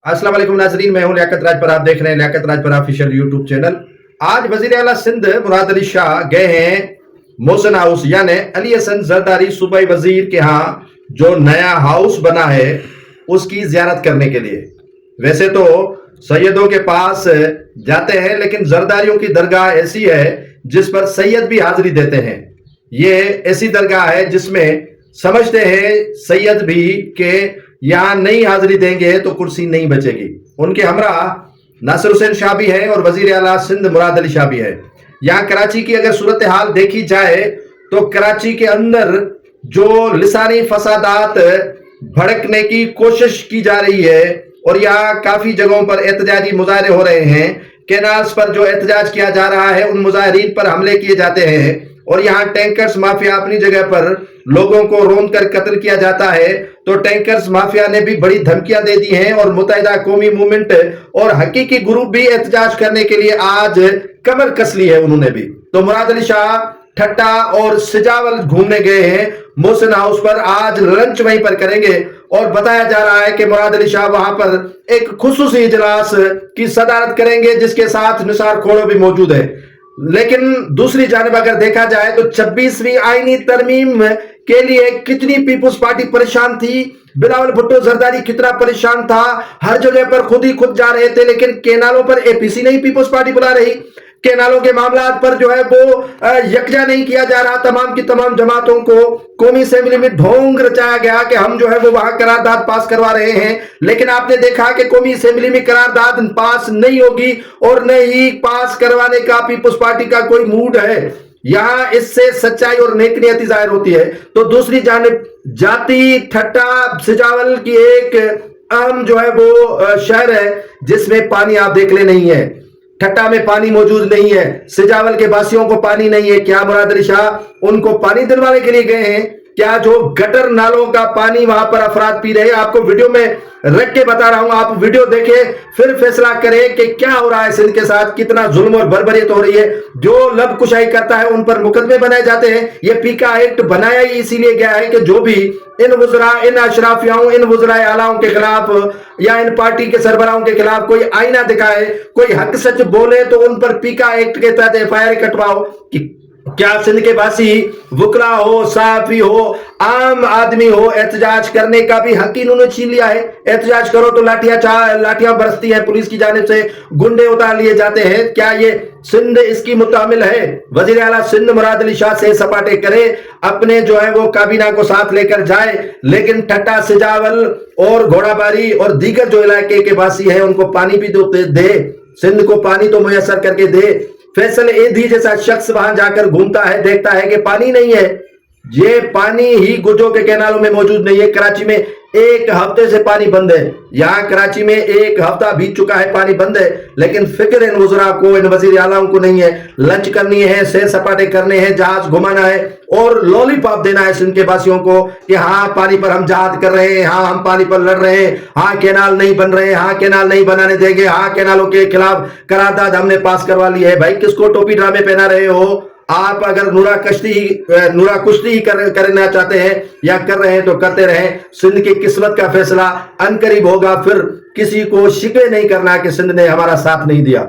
अस्सलाम वालेकुम नाजरीन, मैं हूं लियाकत राज पर। आप देख रहे हैं लियाकत राज पर ऑफिशियल यूट्यूब चैनल। आज वजीर आला सिंध मुराद अली शाह गए हैं मोहसिन हाउस यानी अली हसन जरदारी सूबाई वजीर के यहाँ जो नया हाउस बना है उसकी जियारत करने के लिए। वैसे तो सैयदों के पास जाते हैं, लेकिन जरदारियों की दरगाह ऐसी है जिस पर सैयद भी हाजिरी देते हैं। ये ऐसी दरगाह है जिसमें समझते हैं सैयद भी के यहाँ नहीं हाजिरी देंगे तो कुर्सी नहीं बचेगी। उनके हमरा नासिर हुसैन शाह भी है और वजीर आला सिंध मुराद अली शाह भी है। यहाँ कराची की अगर सूरत हाल देखी जाए तो कराची के अंदर जो लिसानी फसादात भड़कने की कोशिश की जा रही है और यहाँ काफी जगहों पर एहतजाजी मुजाहरे हो रहे हैं। कैनाल्स पर जो एहतजाज किया जा रहा है उन मुजाहरीन पर हमले किए जाते हैं और यहाँ टैंकर्स माफिया अपनी जगह पर लोगों को रोन कर कत्ल किया जाता है। तो टैंकर्स माफिया ने भी बड़ी धमकियां दे दी हैं और मुत्तहिदा कौमी मूवमेंट और हकीकी ग्रुप भी एहतजाज करने के लिए आज कमर कस ली है उन्होंने भी। तो मुराद अली शाह ठट्टा और सिजावल घूमने गए हैं मोहसिन हाउस पर। आज लंच वहीं पर करेंगे और बताया जा रहा है कि मुराद अली शाह वहां पर एक खुसूसी इजलास की सदारत करेंगे जिसके साथ निसार खोड़ो भी मौजूद है। लेकिन दूसरी जानिब अगर देखा जाए तो 26वीं आईनी तरमीम के लिए कितनी पीपुल्स पार्टी परेशान थी, बिलावल भुट्टो जरदारी कितना परेशान था, हर जगह पर खुद ही खुद जा रहे थे, लेकिन केनालों पर एपीसी नहीं पीपुल्स पार्टी बुला रही। केनालों के मामलात पर जो है वो यकजा नहीं किया जा रहा। तमाम की तमाम जमातों को कौमी असेंबली में ढोंग रचाया गया कि हम जो है वो वहां करारदाद पास करवा रहे हैं, लेकिन आपने देखा कि कौमी असेंबली में करारदाद पास नहीं होगी और न ही पास करवाने का पीपुल्स पार्टी का कोई मूड है। यहां इससे सच्चाई और नेकनियती जाहिर होती है। तो दूसरी जानिब जाति ठट्टा सिजावल की एक अहम जो है वो शहर है जिसमें पानी आप देख ले नहीं है। ठट्टा में पानी मौजूद नहीं है, सिजावल के वासियों को पानी नहीं है। क्या मुराद अली शाह उनको पानी दिलवाने के लिए गए हैं? क्या जो गटर नालों का पानी वहां पर अफराद पी रहे हैं? आपको वीडियो में रख के बता रहा हूं, आप वीडियो देखें फिर फैसला करें कि क्या हो रहा है सिंध के साथ, कितना जुल्म और बर्बरियत हो रही है। जो लब कुशाई करता है उन पर मुकदमे बनाए जाते हैं। ये पीका एक्ट बनाया ही इसीलिए गया है कि जो भी इन वुज़रा, इन अशराफियाओं, इन वुज़राए आलाओं के खिलाफ या इन पार्टी के सरबराहों के खिलाफ कोई आईना दिखाए, कोई हक सच बोले तो उन पर पीका एक्ट के तहत एफआईआर कटवाओ। कि क्या सिंध के वासी वकला हो, सहाफी हो, आम आदमी हो, एहतजाज करने का भी हक इन्होंने छीन लिया है। एहतजाज करो तो लाठियां बरसती है, पुलिस की जानिब से गुंडे उतार लिए जाते हैं। क्या ये सिंध इसकी मुतामिल है? वजीर आला सिंध मुराद अली शाह से सपाटे करे, अपने जो है वो काबीना को साथ लेकर जाए, लेकिन ठट्टा सिजावल और घोड़ाबारी और दीगर जो इलाके के वासी हैं उनको पानी भी दे, सिंध को पानी तो मुयसर करके दे। फैसल एधी जैसा शख्स वहां जाकर घूमता है, देखता है कि पानी नहीं है। ये पानी ही गुजो के कैनालों में मौजूद नहीं है। कराची में एक हफ्ते से पानी बंद है। यहाँ कराची में एक हफ्ता बीत चुका है, पानी बंद है, लेकिन फिक्र इन वज़रा को, इन वज़ीर आलाओं को नहीं है। लंच करनी है, सैर सपाटे करने हैं, जहाज घुमाना है और लॉलीपॉप देना है सिंध के वासियों को कि हाँ पानी पर हम जहाद कर रहे हैं, हाँ हम पानी पर लड़ रहे हैं, हाँ कैनाल नहीं बन रहे, हाँ कैनाल नहीं बनाने देंगे, हाँ कैनालों के खिलाफ करारदाद हमने पास करवा ली है। भाई किसको टोपी ड्रामे पहना रहे हो आप? अगर नूरा कुश्ती ही करना चाहते हैं या कर रहे हैं तो करते रहें। सिंध की किस्मत का फैसला अनकरीब होगा, फिर किसी को शिकवे नहीं करना कि सिंध ने हमारा साथ नहीं दिया।